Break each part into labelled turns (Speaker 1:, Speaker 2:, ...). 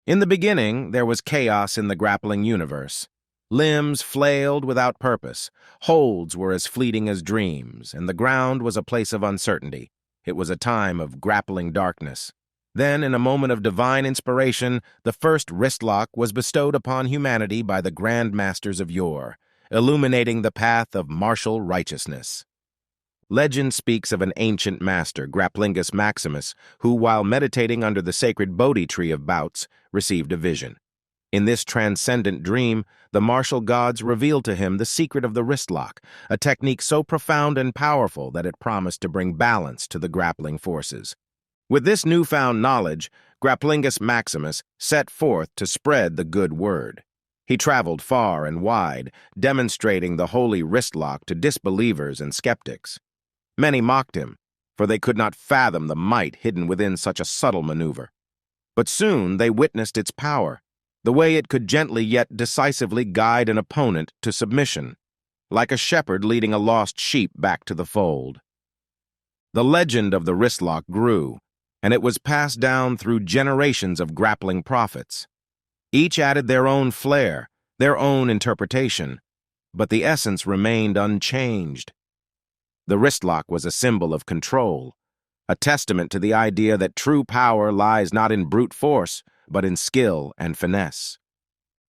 Speaker 1: In the beginning, there was chaos in the grappling universe. Limbs flailed without purpose, holds were as fleeting as dreams, and the ground was a place of uncertainty. It was a time of grappling darkness. Then, in a moment of divine inspiration, the first wristlock was bestowed upon humanity by the grand masters of yore, illuminating the path of martial righteousness. Legend speaks of an ancient master, Grapplingus Maximus, who, while meditating under the sacred Bodhi tree of Bouts, received a vision. In this transcendent dream, the martial gods revealed to him the secret of the wristlock, a technique so profound and powerful that it promised to bring balance to the grappling forces. With this newfound knowledge, Grapplingus Maximus set forth to spread the good word. He traveled far and wide, demonstrating the holy wristlock to disbelievers and skeptics. Many mocked him, for they could not fathom the might hidden within such a subtle maneuver. But soon they witnessed its power, the way it could gently yet decisively guide an opponent to submission, like a shepherd leading a lost sheep back to the fold. The legend of the wristlock grew, and it was passed down through generations of grappling prophets. Each added their own flair, their own interpretation, but the essence remained unchanged. The wristlock was a symbol of control, a testament to the idea that true power lies not in brute force, but in skill and finesse.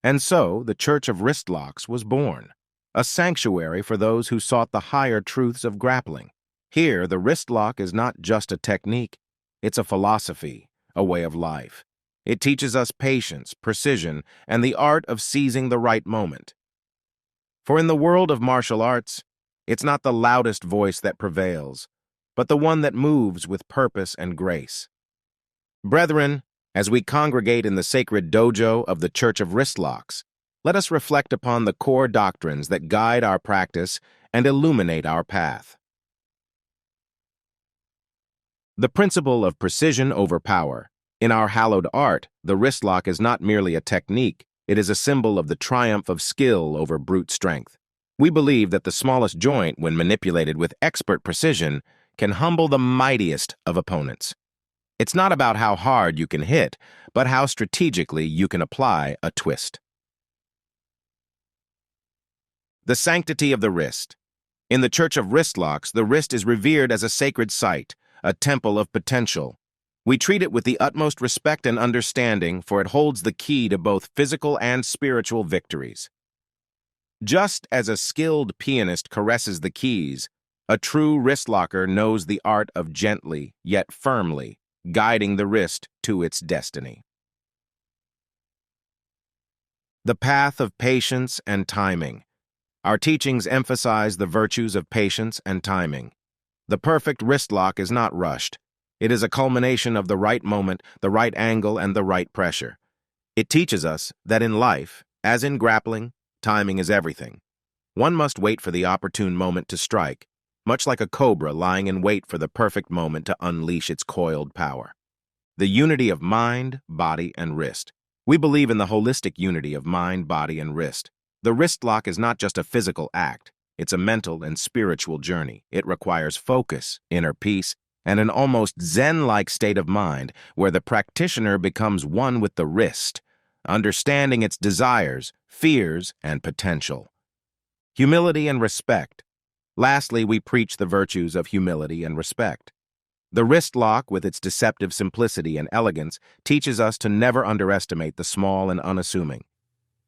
Speaker 1: And so, the Church of Wristlocks was born, a sanctuary for those who sought the higher truths of grappling. Here, the wristlock is not just a technique, it's a philosophy, a way of life. It teaches us patience, precision, and the art of seizing the right moment. For in the world of martial arts, it's not the loudest voice that prevails, but the one that moves with purpose and grace. Brethren, as we congregate in the sacred dojo of the Church of Wristlocks, let us reflect upon the core doctrines that guide our practice and illuminate our path. The principle of precision over power. In our hallowed art, the wristlock is not merely a technique, it is a symbol of the triumph of skill over brute strength. We believe that the smallest joint, when manipulated with expert precision, can humble the mightiest of opponents. It's not about how hard you can hit, but how strategically you can apply a twist. The sanctity of the wrist. In the Church of Wristlocks, the wrist is revered as a sacred site, a temple of potential. We treat it with the utmost respect and understanding, for it holds the key to both physical and spiritual victories. Just as a skilled pianist caresses the keys, a true wristlocker knows the art of gently, yet firmly, guiding the wrist to its destiny. The path of patience and timing. Our teachings emphasize the virtues of patience and timing. The perfect wristlock is not rushed. It is a culmination of the right moment, the right angle, and the right pressure. It teaches us that in life, as in grappling, timing is everything. One must wait for the opportune moment to strike, much like a cobra lying in wait for the perfect moment to unleash its coiled power. The unity of mind, body, and wrist. We believe in the holistic unity of mind, body, and wrist. The wristlock is not just a physical act, it's a mental and spiritual journey. It requires focus, inner peace, and an almost Zen-like state of mind where the practitioner becomes one with the wrist, understanding its desires, fears, and potential. Humility and respect. Lastly, we preach the virtues of humility and respect. The wristlock, with its deceptive simplicity and elegance, teaches us to never underestimate the small and unassuming.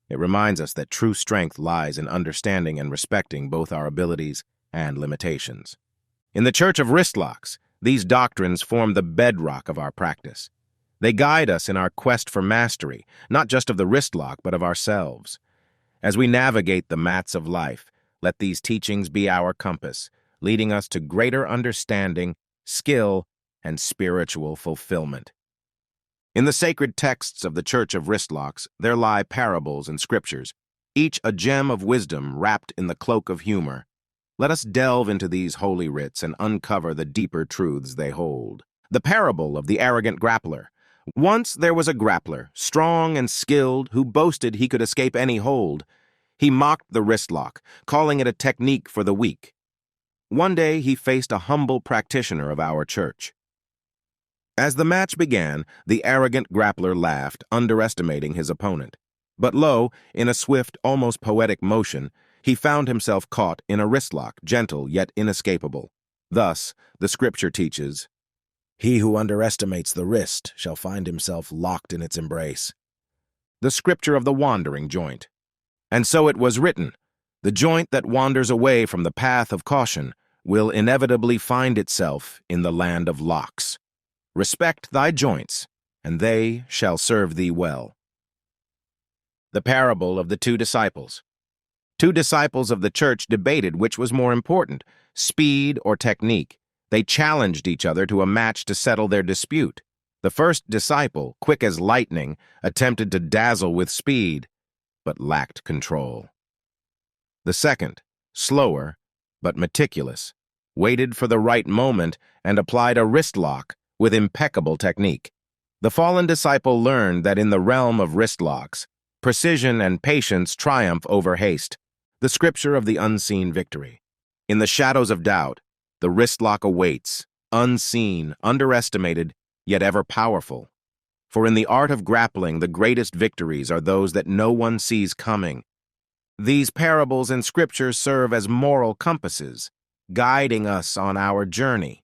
Speaker 1: It reminds us that true strength lies in understanding and respecting both our abilities and limitations. In the Church of Wristlocks, these doctrines form the bedrock of our practice. They guide us in our quest for mastery, not just of the wristlock, but of ourselves. As we navigate the mats of life, let these teachings be our compass, leading us to greater understanding, skill, and spiritual fulfillment. In the sacred texts of the Church of Wristlocks, there lie parables and scriptures, each a gem of wisdom wrapped in the cloak of humor. Let us delve into these holy writs and uncover the deeper truths they hold. The parable of the arrogant grappler. Once there was a grappler, strong and skilled, who boasted he could escape any hold. He mocked the wristlock, calling it a technique for the weak. One day he faced a humble practitioner of our church. As the match began, the arrogant grappler laughed, underestimating his opponent. But lo, in a swift, almost poetic motion, he found himself caught in a wristlock, gentle yet inescapable. Thus, the scripture teaches, "He who underestimates the wrist shall find himself locked in its embrace." The scripture of the wandering joint. And so it was written, the joint that wanders away from the path of caution will inevitably find itself in the land of locks. Respect thy joints, and they shall serve thee well. The parable of the two disciples. Two disciples of the church debated which was more important, speed or technique. They challenged each other to a match to settle their dispute. The first disciple, quick as lightning, attempted to dazzle with speed, but lacked control. The second, slower but meticulous, waited for the right moment and applied a wrist lock with impeccable technique. The fallen disciple learned that in the realm of wrist locks, precision and patience triumph over haste, the scripture of the unseen victory. In the shadows of doubt, the wrist lock awaits, unseen, underestimated, yet ever powerful. For in the art of grappling, the greatest victories are those that no one sees coming. These parables and scriptures serve as moral compasses, guiding us on our journey.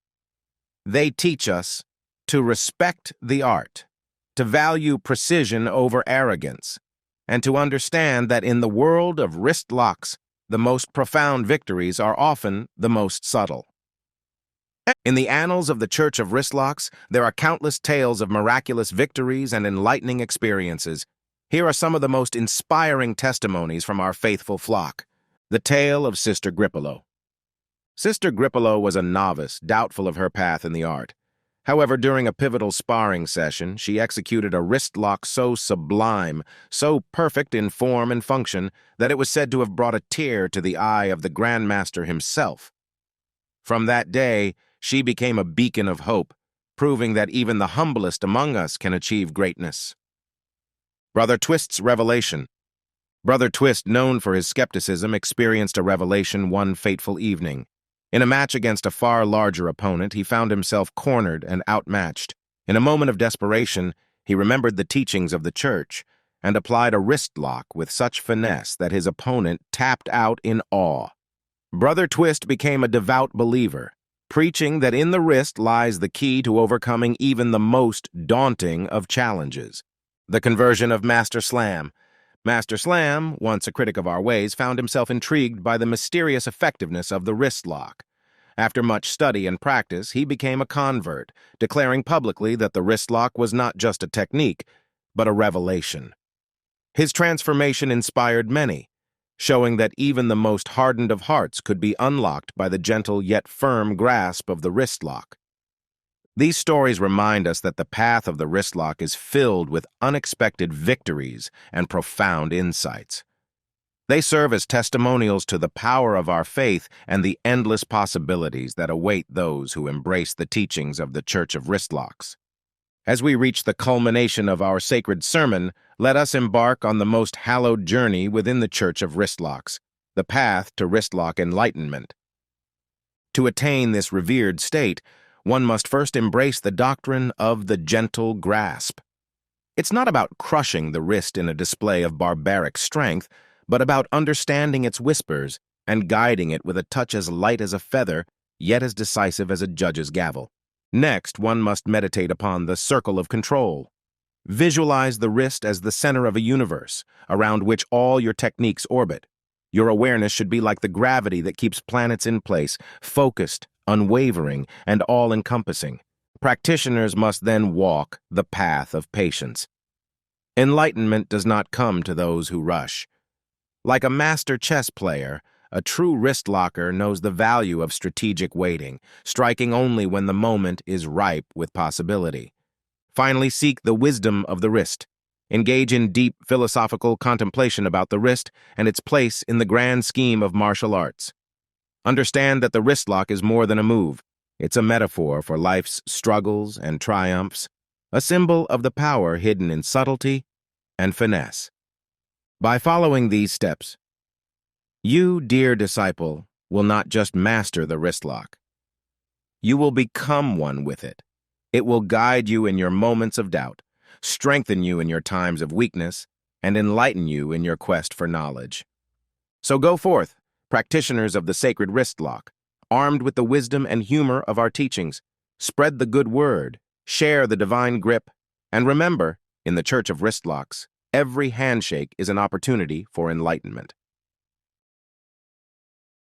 Speaker 1: They teach us to respect the art, to value precision over arrogance, and to understand that in the world of wrist locks, the most profound victories are often the most subtle. In the annals of the Church of Wristlocks, there are countless tales of miraculous victories and enlightening experiences. Here are some of the most inspiring testimonies from our faithful flock. The tale of Sister Gripolo. Sister Gripolo was a novice, doubtful of her path in the art. However, during a pivotal sparring session, she executed a wrist lock so sublime, so perfect in form and function, that it was said to have brought a tear to the eye of the Grandmaster himself. From that day, she became a beacon of hope, proving that even the humblest among us can achieve greatness. Brother Twist's revelation. Brother Twist, known for his skepticism, experienced a revelation one fateful evening. In a match against a far larger opponent, he found himself cornered and outmatched. In a moment of desperation, he remembered the teachings of the church and applied a wrist lock with such finesse that his opponent tapped out in awe. Brother Twist became a devout believer, preaching that in the wrist lies the key to overcoming even the most daunting of challenges. The conversion of Master Slam. Master Slam, once a critic of our ways, found himself intrigued by the mysterious effectiveness of the wrist lock. After much study and practice, he became a convert, declaring publicly that the wrist lock was not just a technique, but a revelation. His transformation inspired many, showing that even the most hardened of hearts could be unlocked by the gentle yet firm grasp of the wrist lock. These stories remind us that the path of the wrist lock is filled with unexpected victories and profound insights. They serve as testimonials to the power of our faith and the endless possibilities that await those who embrace the teachings of the Church of Wristlocks. As we reach the culmination of our sacred sermon, let us embark on the most hallowed journey within the Church of Wristlocks, the path to wristlock enlightenment. To attain this revered state, one must first embrace the doctrine of the gentle grasp. It's not about crushing the wrist in a display of barbaric strength, but about understanding its whispers and guiding it with a touch as light as a feather, yet as decisive as a judge's gavel. Next, one must meditate upon the circle of control. Visualize the wrist as the center of a universe, around which all your techniques orbit. Your awareness should be like the gravity that keeps planets in place, focused, unwavering, and all-encompassing. Practitioners must then walk the path of patience. Enlightenment does not come to those who rush. Like a master chess player, a true wrist locker knows the value of strategic waiting, striking only when the moment is ripe with possibility. Finally, seek the wisdom of the wrist. Engage in deep philosophical contemplation about the wrist and its place in the grand scheme of martial arts. Understand that the wrist lock is more than a move. It's a metaphor for life's struggles and triumphs, a symbol of the power hidden in subtlety and finesse. By following these steps, you, dear disciple, will not just master the wrist lock. You will become one with it, It will guide you in your moments of doubt, strengthen you in your times of weakness, and enlighten you in your quest for knowledge. So go forth, practitioners of the sacred wristlock, armed with the wisdom and humor of our teachings. Spread the good word, share the divine grip, and remember, in the Church of Wristlocks, every handshake is an opportunity for enlightenment.